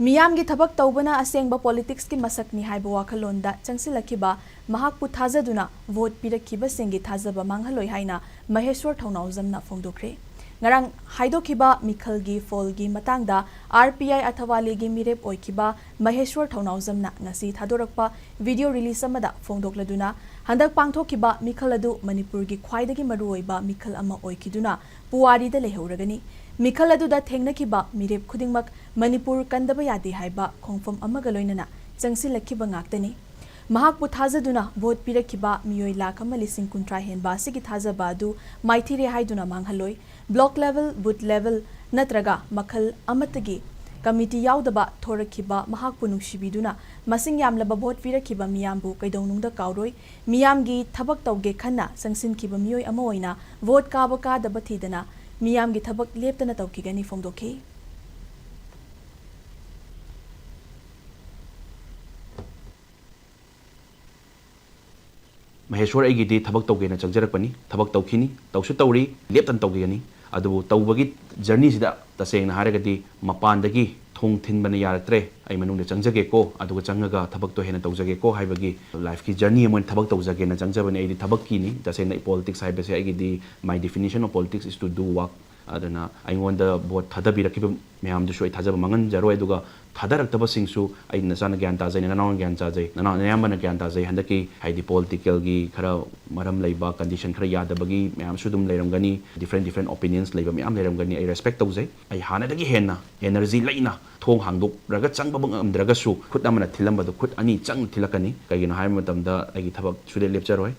Meeyam gi thabak toubana asengba politics ki masakni haiba wakhalonda changsilakiba mahakpu thajaduna vote pirakhiba singi thajaba mang-halloi haina Maheshwar thounaojam na fongdokkhre. Ngarang haidokhiba Meekhal gi fall gi matangda RPI athawali gi mirep oikiba Maheshwar thounaojam na ngasi thadorakpa video release amada fongdokladuna handak pangthokhiba Meekhal adu Manipur gi khwaidagi maruoiba Meekhal ama oikiduna puwari da lehauragani. Meekhal aduda thengnakhibada mirep khudingmak Manipur kandaba yade haiba khongfam amaga loinana changsilakiba ngaktani. Mahakpu thajaduna vote pirakhiba miyoi lakh ama lising kuntra henba sigi thajaba adu maithire haiduna mang-halloi block level booth level natraga makhal amatagi committee yaudaba thorakhiba mahakpu nungsibiduna masing yamlaba vote pirakhiba Meeyambu kaidonungda kauroi Meeyam gi thabak tauge khanna sangsinkhiba miyoi ama oina vote kaba kadaba thidana Meeyam gi thabak leptana tawkigani fongdokhe. Maheshwar aigidi thabak tawgena changjarakpani thabak tawkhini tawsu tawri leptan tawgeni adu tawbagi journey sida tasengna haragadi mapandagi thong thinbana yaratre ai manungde changjage ko aduga changaga thabak to hena tawjage ko haibagi life ki journey amon thabak tawjage na changjabani ai thabak ki ni tasengna politics haibase aigidi my definition of politics is to do work adana aingwanda bot thadabirakiba meyam du soi thajaba mangan jaroi aduga thadaraktaba singsu ai nasana gyan tajai nanaw gyan tajai nanaw nayambana gyan tajai handaki haidi political gi khara maram leiba condition khara yadabagi meyam sudum leiramgani different opinions leiba meyam leiramgani ai respect tawjai ai hanadagi henna energy leina thong hangdok raga changba bangamdraga su khut amana thilamba do khut ani chang thilakani kaigino hai matamda ai thabak sude lepcharoi